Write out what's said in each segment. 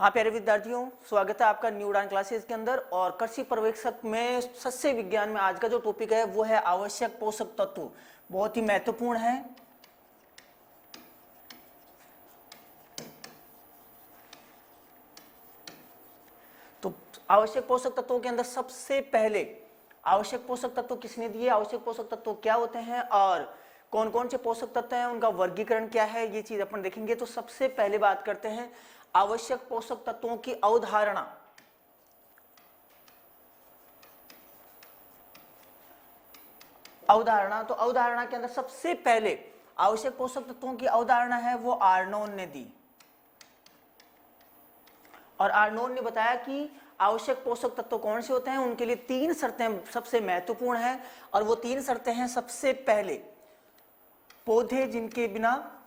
हाँ प्यारे विद्यार्थियों, स्वागत है आपका न्यू उड़ान क्लासेस के अंदर। और कृषि पर्यवेक्षक में सस्य विज्ञान में आज का जो टॉपिक है वो है आवश्यक पोषक तत्व। बहुत ही महत्वपूर्ण है। तो आवश्यक पोषक तत्वों के अंदर सबसे पहले आवश्यक पोषक तत्व किसने दिए, आवश्यक पोषक तत्व क्या होते हैं और कौन कौन से पोषक तत्व हैं, उनका वर्गीकरण क्या है, ये चीज अपन देखेंगे। तो सबसे पहले बात करते हैं आवश्यक पोषक तत्वों की अवधारणा। तो अवधारणा के अंदर सबसे पहले आवश्यक पोषक तत्वों की अवधारणा है वो आर्नोन ने दी। और आर्नोन ने बताया कि आवश्यक पोषक तत्व कौन से होते हैं, उनके लिए तीन शर्तें सबसे महत्वपूर्ण हैं। और वो तीन शर्तें हैं, सबसे पहले पौधे जिनके बिना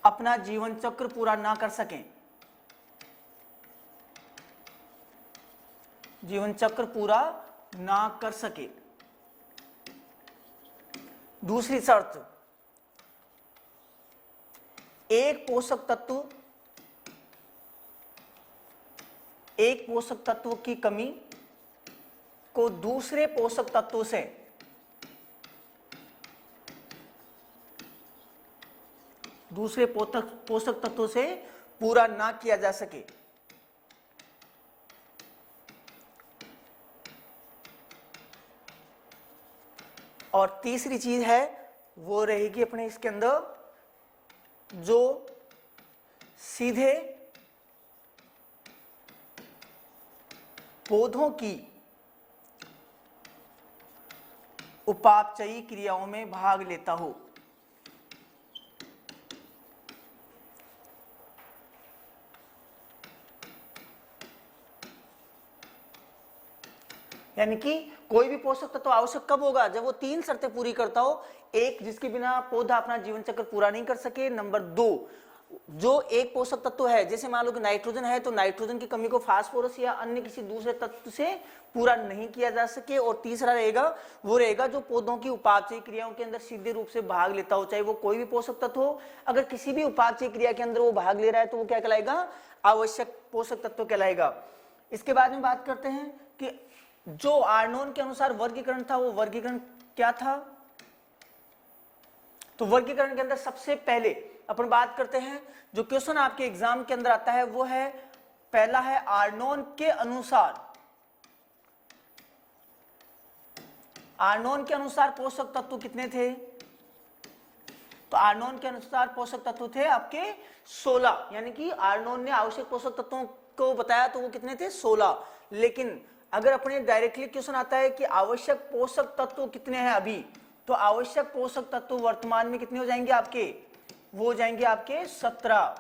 अपना जीवन चक्र पूरा ना कर सकें, जीवन चक्र पूरा ना कर सके। दूसरी शर्त, एक पोषक तत्व की कमी को दूसरे पोषक तत्वों से पूरा ना किया जा सके। और तीसरी चीज है वो रहेगी अपने इसके अंदर जो सीधे पौधों की उपापचयी क्रियाओं में भाग लेता हो। यानी कि कोई भी पोषक तत्व आवश्यक कब होगा, जब वो तीन शर्तें पूरी करता हो। एक, जिसके बिना पौधा अपना जीवन चक्र पूरा नहीं कर सके। नंबर दो, जो एक पोषक तत्व है, जैसे मान लो कि नाइट्रोजन है तो नाइट्रोजन की कमी को फास्फोरस या अन्य किसी दूसरे तत्व से पूरा नहीं किया जा सके। और तीसरा रहेगा वो रहेगा जो पौधों की उपापचयी क्रियाओं के अंदर सीधे रूप से भाग लेता हो, चाहे वो कोई भी पोषक तत्व हो। अगर किसी भी उपापचयी क्रिया के अंदर वो भाग ले रहा है तो वो क्या कहलाएगा, आवश्यक पोषक तत्व कहलाएगा। इसके बाद में बात करते हैं कि जो आर्नोन के अनुसार वर्गीकरण था, वो वर्गीकरण क्या था। तो वर्गीकरण के अंदर सबसे पहले अपन बात करते हैं, जो क्वेश्चन आपके एग्जाम के अंदर आता है वो है, पहला है आर्नोन के अनुसार। आर्नोन के अनुसार पोषक तत्व कितने थे, तो आर्नोन के अनुसार पोषक तत्व थे आपके 16। यानी कि आर्नोन ने आवश्यक पोषक तत्वों को बताया तो वो कितने थे, 16। लेकिन अगर अपने डायरेक्टली क्वेश्चन आता है कि आवश्यक पोषक तत्व कितने हैं अभी, तो आवश्यक पोषक तत्व वर्तमान में कितने हो जाएंगे आपके, वो हो जाएंगे आपके 17।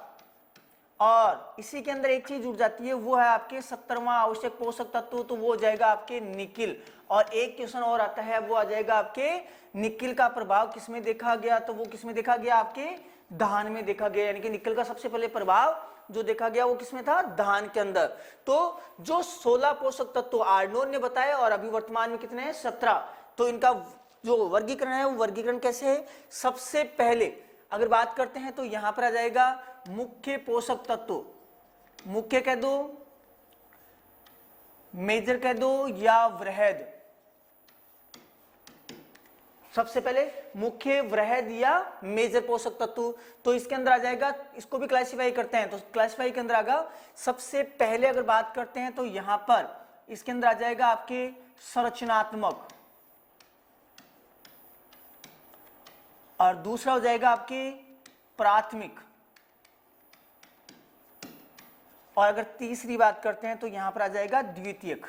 और इसी के अंदर एक चीज जुड़ जाती है, वो है आपके 17वां आवश्यक पोषक तत्व, तो वो हो जाएगा आपके निकिल। और एक क्वेश्चन और आता है, वो आ जाएगा आपके निकिल का प्रभाव किसमें देखा गया, तो वो किसमें देखा गया, आपके धान में देखा गया। यानी कि निकिल का सबसे पहले प्रभाव जो देखा गया वो किसमें था, धान के अंदर। तो जो 16 पोषक तत्व आर्नोन ने बताया और अभी वर्तमान में कितने हैं, 17। तो इनका जो वर्गीकरण है वो वर्गीकरण कैसे है, सबसे पहले अगर बात करते हैं तो यहां पर आ जाएगा मुख्य पोषक तत्व। मुख्य कह दो, मेजर कह दो या वृहद। सबसे पहले मुख्य, वृहद या मेजर पोषक तत्व। तो इसके अंदर आ जाएगा, इसको भी क्लासिफाई करते हैं तो क्लासिफाई के अंदर आएगा सबसे पहले अगर बात करते हैं तो यहां पर इसके अंदर आ जाएगा आपके संरचनात्मक, और दूसरा हो जाएगा आपके प्राथमिक, और अगर तीसरी बात करते हैं तो यहां पर आ जाएगा द्वितीयक।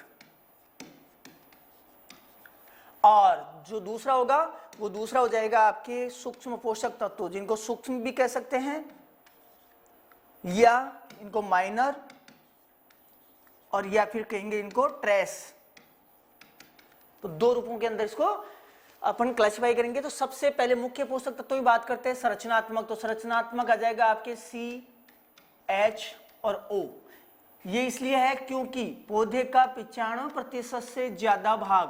और जो दूसरा होगा वो दूसरा हो जाएगा आपके सूक्ष्म पोषक तत्व, जिनको सूक्ष्म भी कह सकते हैं या इनको माइनर, और या फिर कहेंगे इनको ट्रेस। तो दो रूपों के अंदर इसको अपन क्लासिफाई करेंगे। तो सबसे पहले मुख्य पोषक तत्व की बात करते हैं, संरचनात्मक। तो संरचनात्मक आ जाएगा आपके CH और O। ये इसलिए है क्योंकि पौधे का 95% से ज्यादा भाग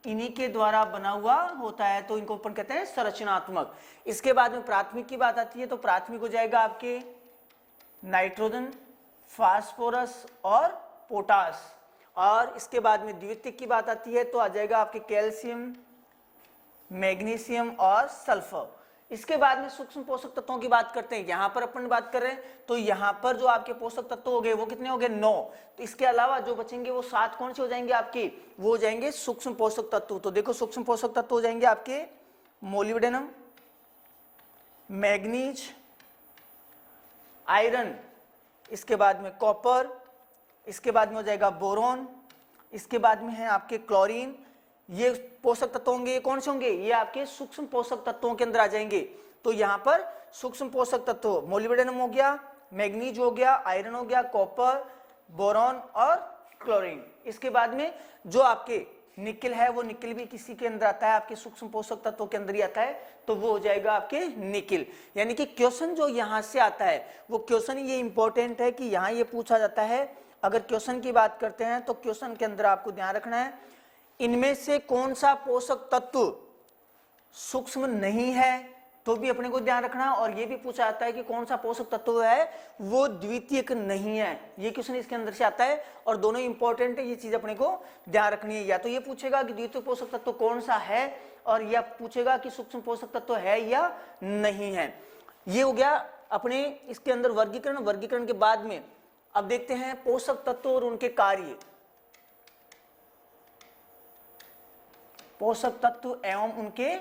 इन्हीं के द्वारा बना हुआ होता है, तो इनको अपन कहते हैं संरचनात्मक। इसके बाद में प्राथमिक की बात आती है, तो प्राथमिक हो जाएगा आपके नाइट्रोजन, फास्फोरस और पोटास। और इसके बाद में द्वितीयक की बात आती है तो आ जाएगा आपके कैल्शियम, मैग्नीशियम और सल्फर। इसके बाद में सूक्ष्म पोषक तत्वों की बात करते हैं। यहां पर अपन बात कर रहे हैं तो यहां पर जो आपके पोषक तत्व हो गए वो कितने हो गए? 9। तो इसके अलावा जो बचेंगे वो 7 कौन से हो जाएंगे आपके? वो हो जाएंगे सूक्ष्म पोषक तत्व। तो देखो सूक्ष्म पोषक तत्व हो जाएंगे आपके मोलिब्डेनम, मैग्नीज, आयरन, इसके बाद में कॉपर, इसके बाद में हो जाएगा बोरॉन, इसके बाद में है आपके क्लोरीन। ये पोषक तत्व होंगे, ये कौन से होंगे? ये आपके सूक्ष्म पोषक तत्वों के अंदर आ जाएंगे। तो यहाँ पर सूक्ष्म पोषक तत्व मोलिब्डेनम हो गया, मैग्नीज हो गया, आयरन हो गया, कॉपर, बोरॉन और क्लोरीन। इसके बाद में जो आपके निकेल है, वो निकेल भी किसी के अंदर आता है, आपके सूक्ष्म पोषक तत्वों के अंदर ही आता है, तो वो हो जाएगा आपके निकेल। यानी कि क्वेश्चन जो यहाँ से आता है वो क्वेश्चन ये इंपॉर्टेंट है कि यहाँ ये पूछा जाता है। अगर क्वेश्चन की बात करते हैं तो क्वेश्चन के अंदर आपको ध्यान रखना है, इनमें से कौन सा पोषक तत्व सूक्ष्म नहीं है, तो भी अपने को ध्यान रखना। और ये भी पूछा जाता है कि कौन सा पोषक तत्व है वो द्वितीयक नहीं है। ये क्वेश्चन इसके अंदर से आता है और दोनों इंपॉर्टेंट है, ये चीज अपने को ध्यान रखनी है। या तो ये पूछेगा कि द्वितीयक पोषक तत्व कौन सा है, और या पूछेगा कि सूक्ष्म पोषक तत्व है या नहीं है। ये हो गया अपने इसके अंदर वर्गीकरण। वर्गीकरण के बाद में अब देखते हैं पोषक तत्व और उनके कार्य। पोषक तत्व एवं उनके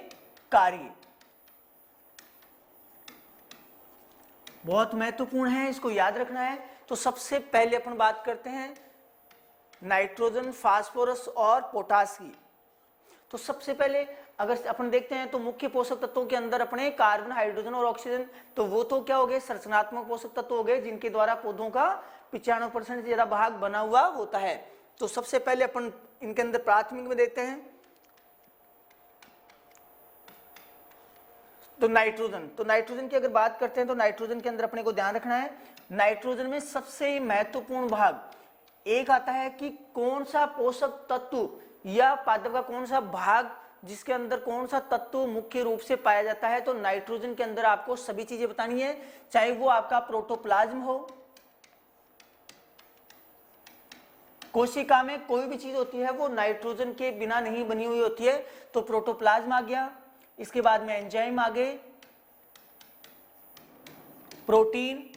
कार्य बहुत महत्वपूर्ण है, इसको याद रखना है। तो सबसे पहले अपन बात करते हैं नाइट्रोजन, फास्फोरस और पोटास की। तो सबसे पहले अगर अपन देखते हैं तो मुख्य पोषक तत्वों के अंदर अपने कार्बन, हाइड्रोजन और ऑक्सीजन, तो वो तो क्या हो गए? संरचनात्मक पोषक तत्व हो गए, जिनके द्वारा पौधों का 95% से ज्यादा भाग बना हुआ होता है। तो सबसे पहले अपन इनके अंदर प्राथमिक में देखते हैं तो नाइट्रोजन। तो नाइट्रोजन की अगर बात करते हैं तो नाइट्रोजन के अंदर अपने को ध्यान रखना है, नाइट्रोजन में सबसे महत्वपूर्ण भाग एक आता है कि कौन सा पोषक तत्व या पादप का कौन सा भाग, जिसके अंदर कौन सा तत्व मुख्य रूप से पाया जाता है। तो नाइट्रोजन के अंदर आपको सभी चीजें बतानी है, चाहे वो आपका प्रोटोप्लाज्म हो, कोशिका में कोई भी चीज होती है वो नाइट्रोजन के बिना नहीं बनी हुई होती है। तो प्रोटोप्लाज्म आ गया, इसके बाद में एंजाइम आ गए, प्रोटीन,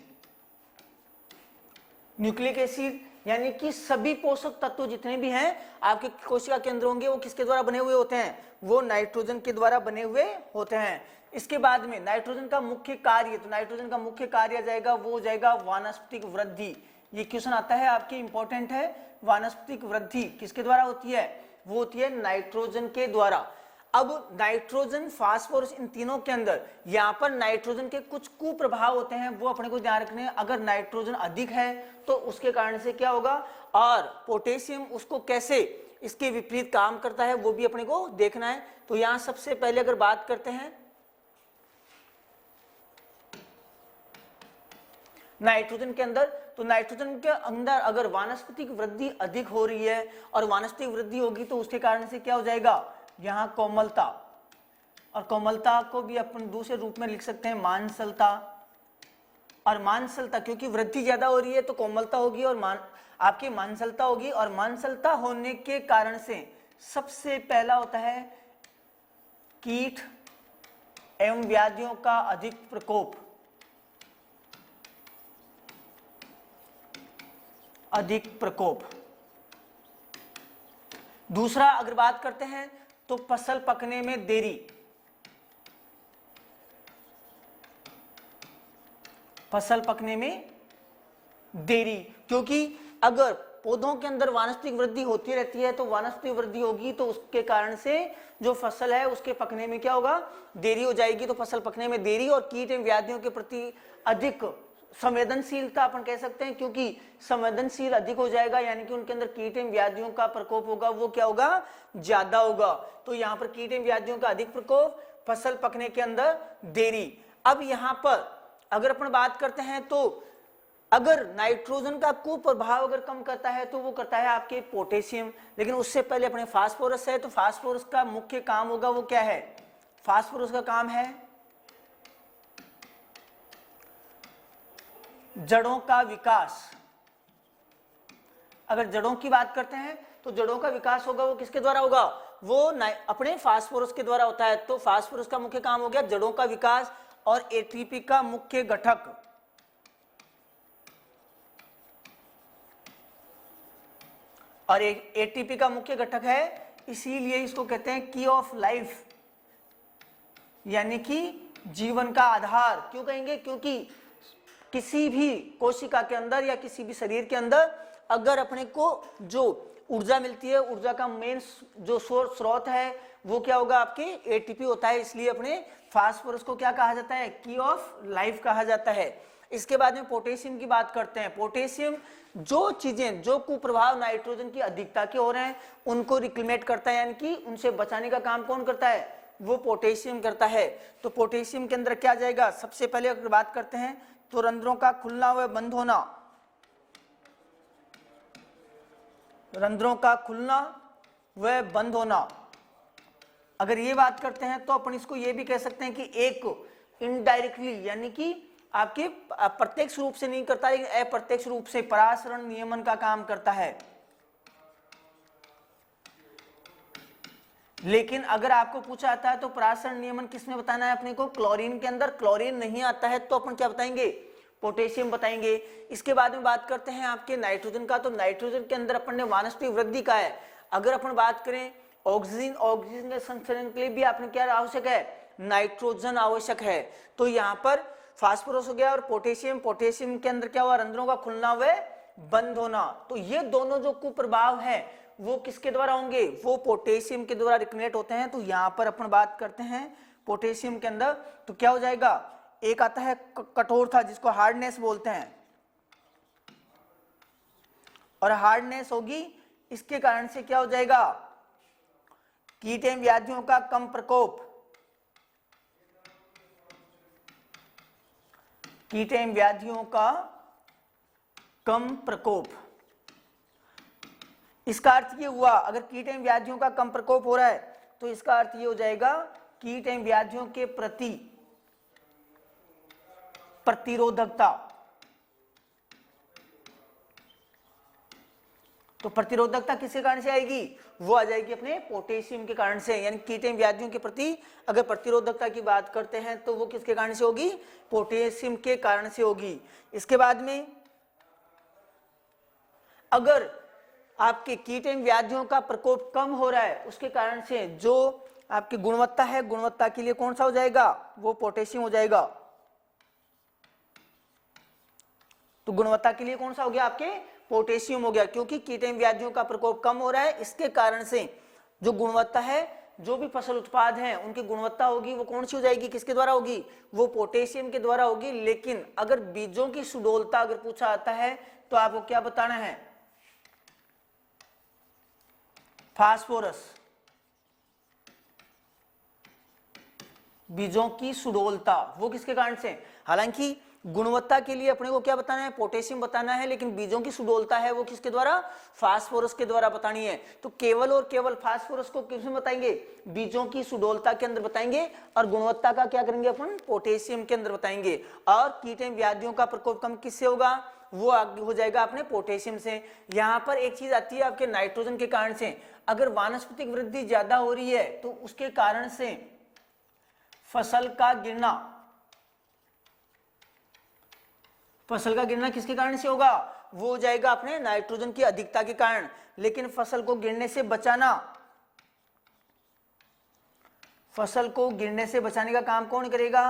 न्यूक्लिक एसिड, यानी कि सभी पोषक तत्व जितने भी हैं आपके कोशिका के अंदर होंगे वो किसके द्वारा बने हुए होते हैं? वो नाइट्रोजन के द्वारा बने हुए होते हैं। इसके बाद में नाइट्रोजन का मुख्य कार्य, तो नाइट्रोजन का मुख्य कार्य आ जाएगा, वो हो जाएगा वानस्पतिक वृद्धि। ये क्वेश्चन आता है आपके, इंपॉर्टेंट है। वानस्पतिक वृद्धि किसके द्वारा होती है? वो होती है नाइट्रोजन के द्वारा। अब नाइट्रोजन, फास्फोरस, इन तीनों के अंदर यहाँ पर नाइट्रोजन के कुछ कुप्रभाव होते हैं, वो अपने को ध्यान रखने हैं। अगर नाइट्रोजन अधिक है तो उसके कारण से क्या होगा, और पोटेशियम उसको कैसे इसके विपरीत काम करता है वो भी अपने को देखना है। तो यहाँ सबसे पहले अगर बात करते हैं नाइट्रोजन के अंदर, तो नाइट्रोजन के अंदर अगर वानस्पतिक वृद्धि अधिक हो रही है और वानस्पतिक वृद्धि होगी तो उसके कारण से क्या हो जाएगा? यहाँ कोमलता, और कोमलता को भी अपन दूसरे रूप में लिख सकते हैं मांसलता। और मांसलता क्योंकि वृद्धि ज्यादा हो रही है तो कोमलता होगी और आपकी मांसलता होगी। और मांसलता होने के कारण से सबसे पहला होता है कीट एवं व्याधियों का अधिक प्रकोप, अधिक प्रकोप। दूसरा अगर बात करते हैं तो फसल पकने में देरी, फसल पकने में देरी, क्योंकि अगर पौधों के अंदर वानस्पतिक वृद्धि होती रहती है तो वानस्पतिक वृद्धि होगी तो उसके कारण से जो फसल है उसके पकने में क्या होगा? देरी हो जाएगी। तो फसल पकने में देरी और कीट एवं व्याधियों के प्रति अधिक संवेदनशीलता अपन कह सकते हैं, क्योंकि संवेदनशील अधिक हो जाएगा, यानी कि उनके अंदर कीट एवं व्याधियों का प्रकोप होगा, वो क्या होगा? ज्यादा होगा। तो यहाँ पर कीट एवं व्याधियों का अधिक प्रकोप, फसल पकने के अंदर देरी। अब यहाँ पर अगर अपन बात करते हैं तो अगर नाइट्रोजन का कुप्रभाव अगर कम करता है तो वो करता है आपके पोटेशियम, लेकिन उससे पहले अपने फास्फोरस है, तो फास्फोरस का मुख्य काम होगा वो क्या है, फास्फोरस का काम है जड़ों का विकास। अगर जड़ों की बात करते हैं तो जड़ों का विकास होगा वो किसके द्वारा होगा, वो अपने फास्फोरस के द्वारा होता है। तो फास्फोरस का मुख्य काम हो गया जड़ों का विकास, और एटीपी का मुख्य घटक और एटीपी का मुख्य घटक है, इसीलिए इसको कहते हैं की ऑफ लाइफ, यानी कि जीवन का आधार। क्यों कहेंगे, क्योंकि किसी भी कोशिका के अंदर या किसी भी शरीर के अंदर अगर अपने को जो ऊर्जा मिलती है, ऊर्जा का मेन जो स्रोत है वो क्या होगा, आपके एटीपी होता है। इसलिए अपने फास्फोरस को क्या कहा जाता है, की ऑफ लाइफ कहा जाता है। इसके बाद में पोटेशियम की बात करते हैं। पोटेशियम जो चीजें, जो कुप्रभाव नाइट्रोजन की अधिकता के हो रहे हैं उनको रिक्लेमेट करता है, यानी कि उनसे बचाने का काम कौन करता है, वो पोटेशियम करता है। तो पोटेशियम के अंदर क्या जाएगा, सबसे पहले अगर बात करते हैं तो रंध्रों का खुलना व बंद होना, रंध्रों का खुलना व बंद होना। अगर ये बात करते हैं तो अपन इसको ये भी कह सकते हैं कि एक इनडायरेक्टली, यानी कि आपके प्रत्यक्ष रूप से नहीं करता लेकिन अप्रत्यक्ष रूप से परासरण नियमन का काम करता है। लेकिन अगर आपको पूछा जाता है तो परासरण नियमन किसमें बताना है अपने को, क्लोरीन के अंदर। क्लोरीन नहीं आता है तो अपन क्या बताएंगे, पोटेशियम बताएंगे। इसके बाद में बात करते हैं आपके नाइट्रोजन का। तो नाइट्रोजन के अंदर अपन ने वानस्पतिक वृद्धि का है। अगर अपन बात करें ऑक्सीजन, ऑक्सीजन के संचरण के लिए भी आपने क्या आवश्यक है, नाइट्रोजन आवश्यक है। तो यहाँ पर फास्फोरस हो गया और पोटेशियम, पोटेशियम के अंदर क्या हुआ, रंध्रों का खुलना व बंद होना। तो ये दोनों जो कुप्रभाव है वो किसके द्वारा होंगे, वो पोटेशियम के द्वारा रिक्लेमेट होते हैं। तो यहाँ पर अपन बात करते हैं पोटेशियम के अंदर तो क्या हो जाएगा, एक आता है कठोरता जिसको हार्डनेस बोलते हैं, और हार्डनेस होगी इसके कारण से क्या हो जाएगा, कीट एवं व्याधियों का कम प्रकोप, कीट एवं व्याधियों का कम प्रकोप। इसका अर्थ ये हुआ, अगर कीट एवं व्याधियों का कम प्रकोप हो रहा है तो इसका अर्थ ये हो जाएगा कीट एवं व्याधियों के प्रति प्रतिरोधकता। तो प्रतिरोधकता किसके कारण से आएगी, वो आ जाएगी अपने पोटेशियम के कारण से। यानी कीट एवं व्याधियों के प्रति अगर प्रतिरोधकता की बात करते हैं तो वो किसके कारण से होगी, पोटेशियम के कारण से होगी। इसके बाद में अगर आपके कीट एवं व्याधियों का प्रकोप कम हो रहा है उसके कारण से जो आपकी गुणवत्ता है, गुणवत्ता के लिए कौन सा हो जाएगा, वो पोटेशियम हो जाएगा। तो गुणवत्ता के लिए कौन सा हो गया, आपके पोटेशियम हो गया, क्योंकि कीट एवं व्याधियों का प्रकोप कम हो रहा है। इसके कारण से जो गुणवत्ता है, जो भी फसल उत्पाद हैं उनकी गुणवत्ता होगी वो कौन सी हो जाएगी, किसके द्वारा होगी, वो पोटेशियम के द्वारा होगी। लेकिन अगर बीजों की सुडौलता अगर पूछा जाता है तो आपको क्या बताना है, फास्फोरस। बीजों की सुडौलता वो किसके कारण से, हालांकि गुणवत्ता के लिए अपने को क्या बताना है, पोटेशियम बताना है, लेकिन बीजों की सुडौलता है वो किसके द्वारा, फास्फोरस के द्वारा बतानी है। तो केवल और केवल फास्फोरस को किसमें बताएंगे, बीजों की सुडौलता के अंदर बताएंगे, और गुणवत्ता का क्या करेंगे अपन, पोटेशियम के अंदर बताएंगे। और कीट एवं व्याधियों का प्रकोप कम किससे होगा, वो आगे हो जाएगा अपने पोटेशियम से। यहाँ पर एक चीज आती है आपके नाइट्रोजन के कारण से, अगर वानस्पतिक वृद्धि ज्यादा हो रही है तो उसके कारण से फसल का गिरना, फसल का गिरना किसके कारण से होगा, वो हो जाएगा अपने नाइट्रोजन की अधिकता के कारण। लेकिन फसल को गिरने से बचाना, फसल को गिरने से बचाने का काम कौन करेगा,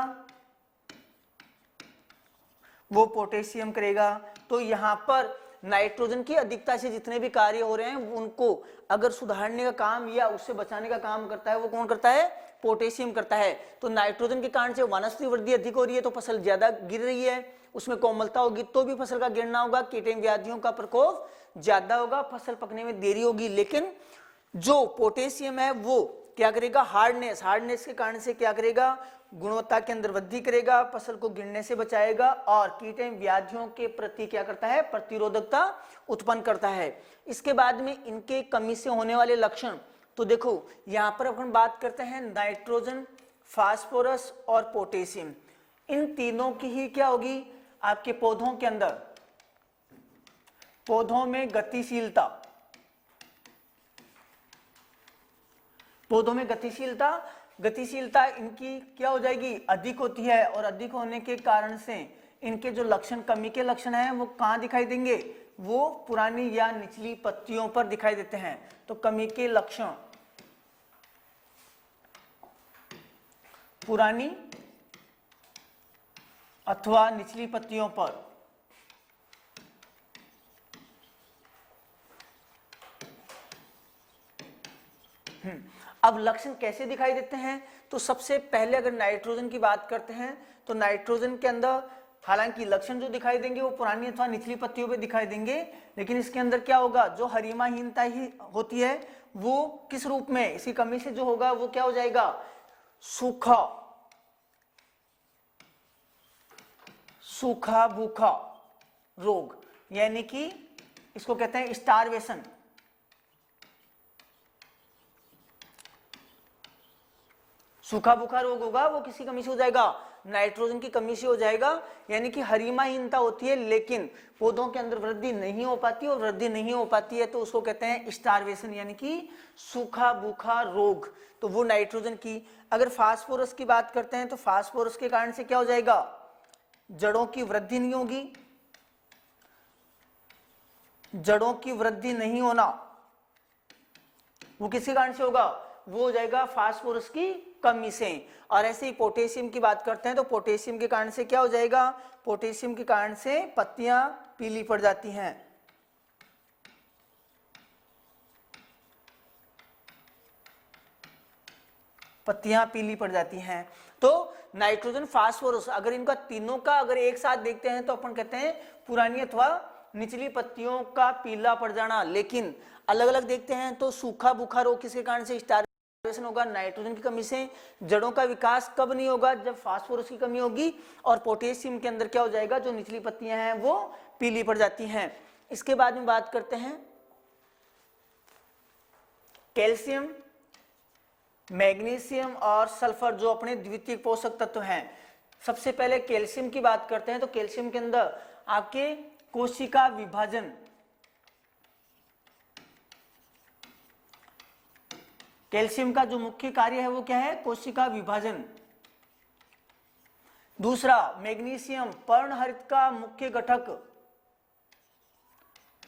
वो पोटेशियम करेगा। तो यहां पर नाइट्रोजन की अधिकता से जितने भी कार्य हो रहे हैं उनको अगर सुधारने का काम या उससे बचाने का काम करता है वो कौन करता है, पोटेशियम करता है। तो नाइट्रोजन के कारण से वनस्पति वृद्धि अधिक हो रही है तो फसल ज्यादा गिर रही है, उसमें कोमलता होगी तो भी फसल का गिरना होगा, कीट एवं व्याधियों का प्रकोप ज्यादा होगा, फसल पकने में देरी होगी। लेकिन जो पोटेशियम है वो क्या करेगा, हार्डनेस, हार्डनेस के कारण से क्या करेगा, गुणवत्ता के अंदर वृद्धि करेगा, फसल को गिरने से बचाएगा और कीट एवं व्याधियों के प्रति क्या करता है, प्रतिरोधकता उत्पन्न करता है। इसके बाद में इनके कमी से होने वाले लक्षण, तो देखो यहाँ पर अपन बात करते हैं नाइट्रोजन, फास्फोरस और पोटेशियम, इन तीनों की ही क्या होगी आपके पौधों के अंदर, पौधों में गतिशीलता, पौधों में गतिशीलता इनकी क्या हो जाएगी, अधिक होती है और अधिक होने के कारण से इनके जो लक्षण, कमी के लक्षण हैं वो कहाँ दिखाई देंगे, वो पुरानी या निचली पत्तियों पर दिखाई देते हैं। तो कमी के लक्षण पुरानी अथवा निचली पत्तियों पर, अब लक्षण कैसे दिखाई देते हैं, तो सबसे पहले अगर नाइट्रोजन की बात करते हैं तो नाइट्रोजन के अंदर हालांकि लक्षण जो दिखाई देंगे वो पुरानी अथवा निचली पत्तियों पे दिखाई देंगे, लेकिन इसके अंदर क्या होगा, जो हरिमाहीनता ही होती है वो किस रूप में, इसी कमी से जो होगा वो क्या हो जाएगा, सूखा भूखा रोग, यानी कि इसको कहते हैं स्टारवेशन। सूखा भूखा रोग होगा वो किसी कमी से हो जाएगा, नाइट्रोजन की कमी से हो जाएगा, यानी कि हरिमाहीनता होती है लेकिन पौधों के अंदर वृद्धि नहीं हो पाती, और वृद्धि नहीं हो पाती है तो उसको कहते हैं स्टारवेशन, यानी कि सूखा भूखा रोग, तो वो नाइट्रोजन की। अगर फास्फोरस की बात करते हैं तो फास्फोरस के कारण से क्या हो जाएगा, जड़ों की वृद्धि नहीं होगी, जड़ों की वृद्धि नहीं होना, वो किसी कारण से होगा, वो हो जाएगा फास्फोरस की कमी से। और ऐसे ही पोटेशियम की बात करते हैं तो पोटेशियम के कारण से क्या हो जाएगा, पोटेशियम के कारण से पत्तियां पीली पड़ जाती हैं, पत्तियां पीली पड़ जाती हैं। तो नाइट्रोजन, फास्फोरस, अगर इनका तीनों का अगर एक साथ देखते हैं तो अपन कहते हैं पुरानी अथवा निचली पत्तियों का पीला पड़ जाना, लेकिन अलग अलग देखते हैं तो सूखा भूखा रोग किसके कारण से, स्टारवेशन होगा, नाइट्रोजन की कमी से। जड़ों का विकास कब नहीं होगा, जब फास्फोरस की कमी होगी, और पोटेशियम के अंदर क्या हो जाएगा, जो निचली पत्तियां हैं वो पीली पड़ जाती हैं। इसके बाद में बात करते हैं कैल्शियम, मैग्नीशियम और सल्फर, जो अपने द्वितीय पोषक तत्व हैं। सबसे पहले कैल्शियम की बात करते हैं तो कैल्शियम के अंदर आपके कोशिका विभाजन, कैल्शियम का जो मुख्य कार्य है वो क्या है, कोशिका विभाजन। दूसरा मैग्नीशियम, पर्णहरित का मुख्य घटक,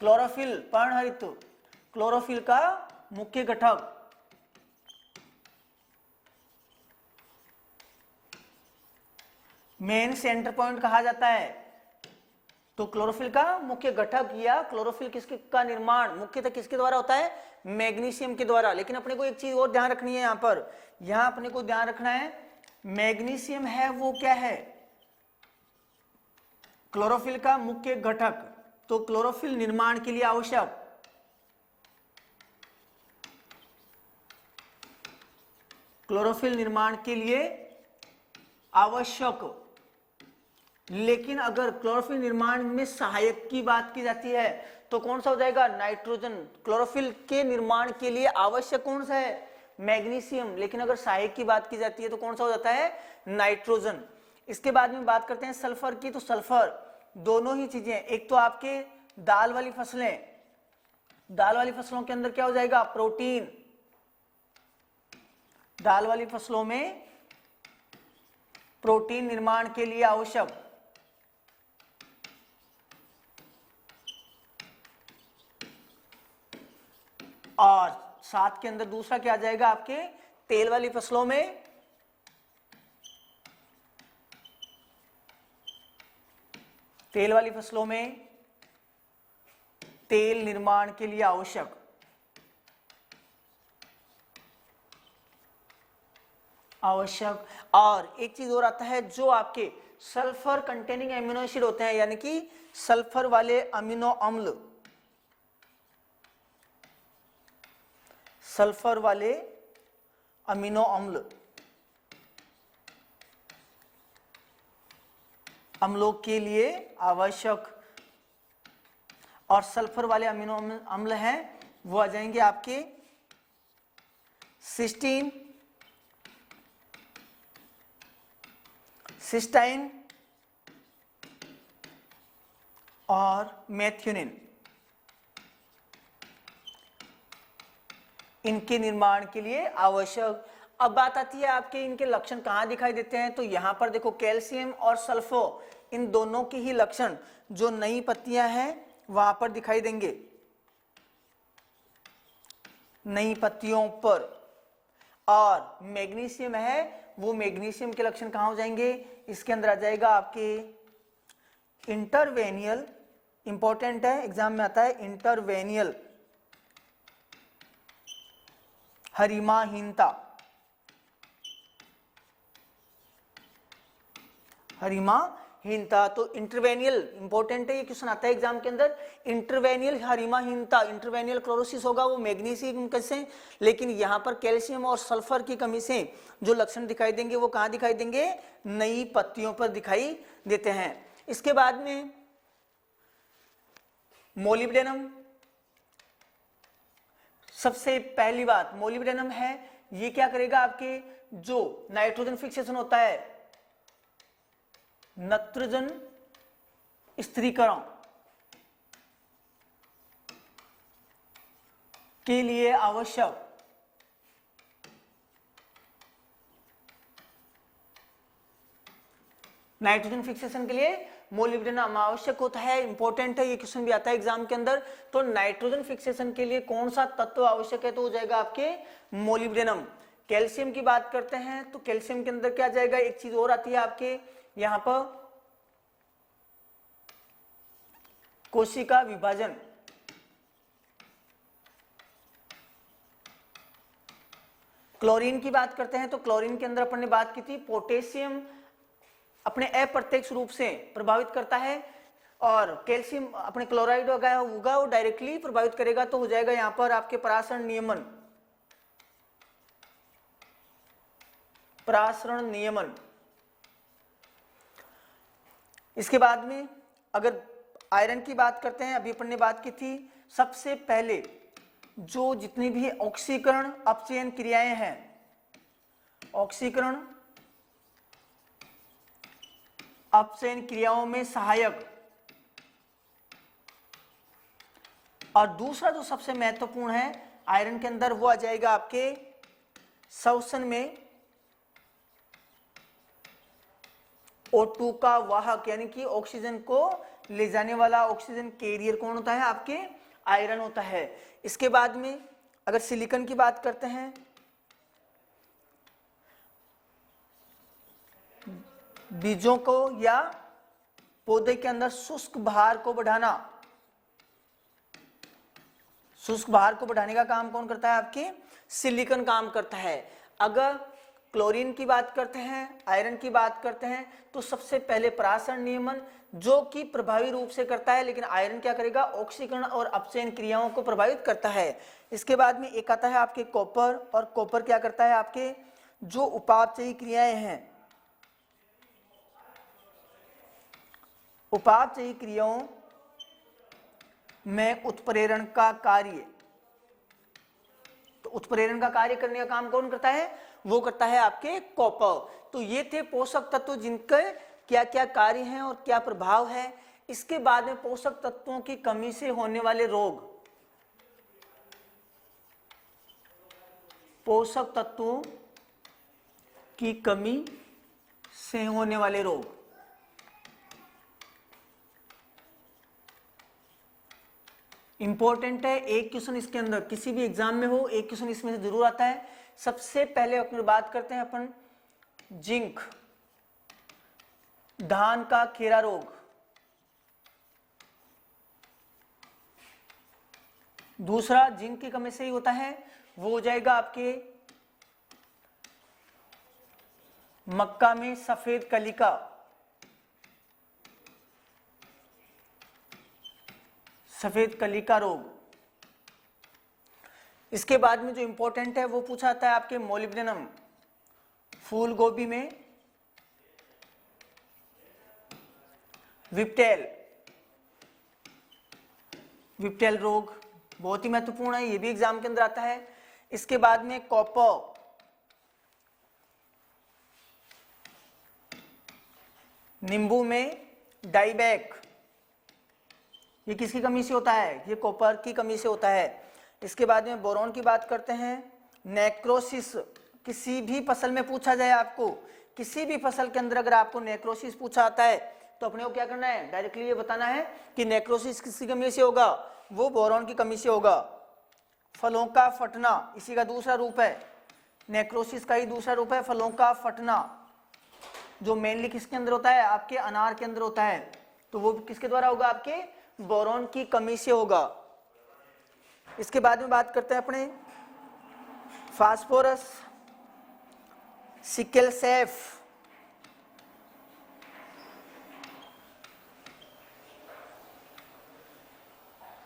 क्लोरोफिल, पर्णहरित क्लोरोफिल का मुख्य घटक। मेन सेंटर पॉइंट कहा जाता है, तो क्लोरोफिल का मुख्य घटक या क्लोरोफिल किसके का निर्माण मुख्यतः किसके द्वारा होता है, मैग्नीशियम के द्वारा। लेकिन अपने को एक चीज और ध्यान रखनी है, यहां पर यहां अपने को ध्यान रखना है, मैग्नीशियम है वो क्या है, क्लोरोफिल का मुख्य घटक, तो क्लोरोफिल निर्माण के लिए आवश्यक, क्लोरोफिल निर्माण के लिए आवश्यक। लेकिन अगर क्लोरोफिल निर्माण में सहायक की बात की जाती है तो कौन सा हो जाएगा, नाइट्रोजन। क्लोरोफिल के निर्माण के लिए आवश्यक कौन सा है, मैग्नीशियम। लेकिन अगर सहायक की बात की जाती है तो कौन सा हो जाता है, नाइट्रोजन। इसके बाद में बात करते हैं सल्फर की, तो सल्फर दोनों ही चीजें, एक तो आपके दाल वाली फसलें, दाल वाली फसलों के अंदर क्या हो जाएगा, प्रोटीन, दाल वाली फसलों में प्रोटीन निर्माण के लिए आवश्यक, और साथ के अंदर दूसरा क्या आ जाएगा आपके तेल वाली फसलों में, तेल वाली फसलों में तेल निर्माण के लिए आवश्यक, और एक चीज और आता है जो आपके सल्फर कंटेनिंग एमिनो एसिड होते हैं, यानी कि सल्फर वाले अमीनो अम्ल, सल्फर वाले अमीनो अम्ल, अम्लों के लिए आवश्यक, और सल्फर वाले अमीनो अम्ल हैं वो आ जाएंगे आपके सिस्टीन, सिस्टाइन और मेथियोनिन। इनके निर्माण के लिए आवश्यक। अब बात आती है आपके इनके लक्षण कहाँ दिखाई देते हैं, तो यहां पर देखो कैल्शियम और सल्फर इन दोनों के ही लक्षण जो नई पत्तियां हैं वहां पर दिखाई देंगे, नई पत्तियों पर। और मैग्नीशियम है वो मैग्नीशियम के लक्षण कहाँ हो जाएंगे, इसके अंदर आ जाएगा आपके इंटरवेनियल, इंपॉर्टेंट है एग्जाम में आता है, इंटरवेनियल हरिमाहीनता, हरिमाहीनता। तो इंटरवेनियल इंपॉर्टेंट है, ये क्वेश्चन आता है एग्जाम के अंदर। इंटरवेनियल हरिमाहीनता, इंटरवेनियल क्लोरोसिस होगा वो मैग्नीशियम से, लेकिन यहाँ पर कैल्शियम और सल्फर की कमी से जो लक्षण दिखाई देंगे वो कहाँ दिखाई देंगे, नई पत्तियों पर दिखाई देते हैं। इसके बाद में मोलिब्डेनम, सबसे पहली बात मोलिब्डेनम है, ये क्या करेगा आपके जो नाइट्रोजन फिक्सेशन होता है, नाइट्रोजन स्थिरीकरण के लिए आवश्यक नाइट्रोजन फिक्सेशन के लिए मोलिब्डेनम आवश्यक होता है, इंपॉर्टेंट है, ये क्वेश्चन भी आता है एग्जाम के अंदर। तो नाइट्रोजन फिक्सेशन के लिए कौन सा तत्व आवश्यक है, तो हो जाएगा आपके मोलिब्डेनम। कैल्शियम की बात करते हैं तो कैल्शियम के अंदर क्या जाएगा, एक चीज और आती है आपके यहां पर कोशिका विभाजन। क्लोरीन की बात करते हैं तो क्लोरीन के अंदर अपन ने बात की थी पोटेशियम अपने अप्रत्यक्ष रूप से प्रभावित करता है, और कैल्शियम अपने क्लोराइड होगा वो डायरेक्टली प्रभावित करेगा, तो हो जाएगा यहां पर आपके परासरण नियमन, परासरण नियमन। इसके बाद में अगर आयरन की बात करते हैं, अभी अपन ने बात की थी, सबसे पहले जो जितनी भी ऑक्सीकरण अपचयन क्रियाएं हैं, ऑक्सीकरण अपचयन क्रियाओं में सहायक, और दूसरा जो सबसे महत्वपूर्ण है आयरन के अंदर वो आ जाएगा आपके श्वसन में O2 का वाहक, यानी कि ऑक्सीजन को ले जाने वाला ऑक्सीजन कैरियर कौन होता है, आपके आयरन होता है। इसके बाद में अगर सिलिकॉन की बात करते हैं, बीजों को या पौधे के अंदर शुष्क भार को बढ़ाना, शुष्क भार को बढ़ाने का काम कौन करता है, आपके सिलिकॉन काम करता है। अगर क्लोरीन की बात करते हैं, आयरन की बात करते हैं, तो सबसे पहले परासरण नियमन जो कि प्रभावी रूप से करता है, लेकिन आयरन क्या करेगा, ऑक्सीकरण और अपचयन क्रियाओं को प्रभावित करता है। इसके बाद में एक आता है आपके कॉपर, और कॉपर क्या करता है, आपके जो उपापचयी क्रियाएं हैं, उपापचयी क्रियाओं में उत्प्रेरण का कार्य, तो उत्प्रेरण का कार्य करने का काम कौन करता है, वो करता है आपके कॉपर। तो ये थे पोषक तत्व जिनके क्या क्या कार्य हैं और क्या प्रभाव है। इसके बाद में पोषक तत्वों की कमी से होने वाले रोग, पोषक तत्वों की कमी से होने वाले रोग। इंपॉर्टेंट है, एक क्वेश्चन इसके अंदर किसी भी एग्जाम में हो, एक क्वेश्चन इसमें से जरूर आता है। सबसे पहले अपन बात करते हैं अपन जिंक, धान का खेरा रोग, दूसरा जिंक की कमी से ही होता है, वो हो जाएगा आपके मक्का में सफेद कलिका, सफेद कलिका रोग। इसके बाद में जो इंपॉर्टेंट है वो पूछा जाता है आपके मोलिब्डेनम, फूल गोभी में विप्टेल रोग बहुत ही महत्वपूर्ण है, ये भी एग्जाम के अंदर आता है। इसके बाद में कॉपर, नींबू में डाइबैक, ये किसकी कमी से होता है? ये कॉपर की कमी से होता है। इसके बाद में बोरॉन की बात करते हैं, नेक्रोसिस, किसी भी फसल में पूछा जाए आपको, किसी भी फसल के अंदर अगर आपको नेक्रोसिस पूछा आता है तो अपने को क्या करना है? डायरेक्टली ये बताना है कि नेक्रोसिस किसकी कमी से होगा? वो बोरॉन की कमी से होगा। फलों का फटना, इसी का दूसरा रूप है, नेक्रोसिस का ही दूसरा रूप है फलों का फटना, जो मेनली किसके अंदर होता है? आपके अनार के अंदर होता है, तो वो किसके द्वारा होगा? आपके बोरॉन की कमी से होगा। इसके बाद में बात करते हैं अपने फास्फोरस, सिकल सेफ,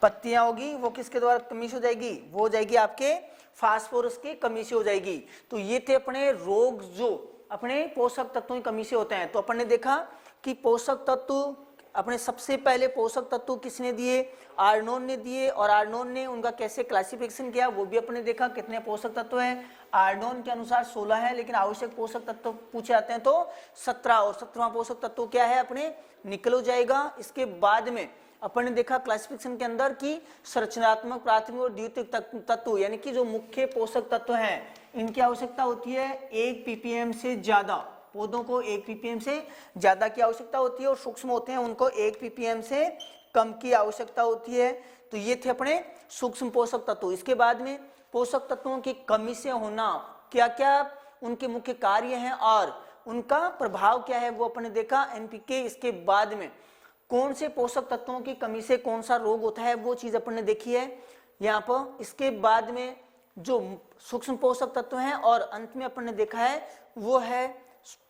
पत्तियां होगी वो किसके द्वारा कमी से हो जाएगी? वो हो जाएगी आपके फास्फोरस की कमी से हो जाएगी। तो ये थे अपने रोग जो अपने पोषक तत्वों की कमी से होते हैं। तो अपन ने देखा कि पोषक तत्व, अपने सबसे पहले पोषक तत्व किसने दिए? आर्नोन ने दिए, और आर्नोन ने उनका कैसे क्लासिफिकेशन किया वो भी अपने देखा। कितने पोषक तत्व हैं? आर्नोन के अनुसार 16 है, लेकिन आवश्यक पोषक तत्व पूछे जाते हैं तो 17, और 17वां पोषक तत्व क्या है? अपने निकल हो जाएगा। इसके बाद में अपन ने देखा क्लासिफिकेशन के अंदर कि संरचनात्मक, प्राथमिक और द्वितीयक तत्व, यानी कि जो मुख्य पोषक तत्व हैं, इनकी आवश्यकता होती है 1 ppm से ज्यादा। पौधों को 1 ppm से ज्यादा की आवश्यकता होती है, और सूक्ष्म होते हैं उनको 1 ppm से कम की आवश्यकता होती है। तो ये थे अपने सूक्ष्म पोषक तत्व। इसके बाद में पोषक तत्वों की कमी से होना, क्या क्या उनके मुख्य कार्य हैं और उनका प्रभाव क्या है, वो अपने देखा NPK। इसके बाद में कौन से पोषक तत्वों की कमी से कौन सा रोग होता है, वो चीज अपन ने देखी है यहाँ पर। इसके बाद में जो सूक्ष्म पोषक तत्व हैं, और अंत में अपन ने देखा है वो है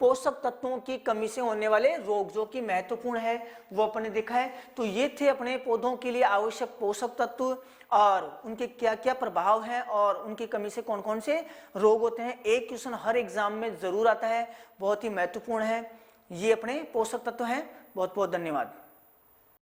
पोषक तत्वों की कमी से होने वाले रोग, जो कि महत्वपूर्ण है, वो अपन ने देखा है। तो ये थे अपने पौधों के लिए आवश्यक पोषक तत्व और उनके क्या क्या प्रभाव हैं और उनकी कमी से कौन कौन से रोग होते हैं। एक क्वेश्चन हर एग्जाम में जरूर आता है, बहुत ही महत्वपूर्ण है। ये अपने पोषक तत्व हैं। बहुत बहुत धन्यवाद।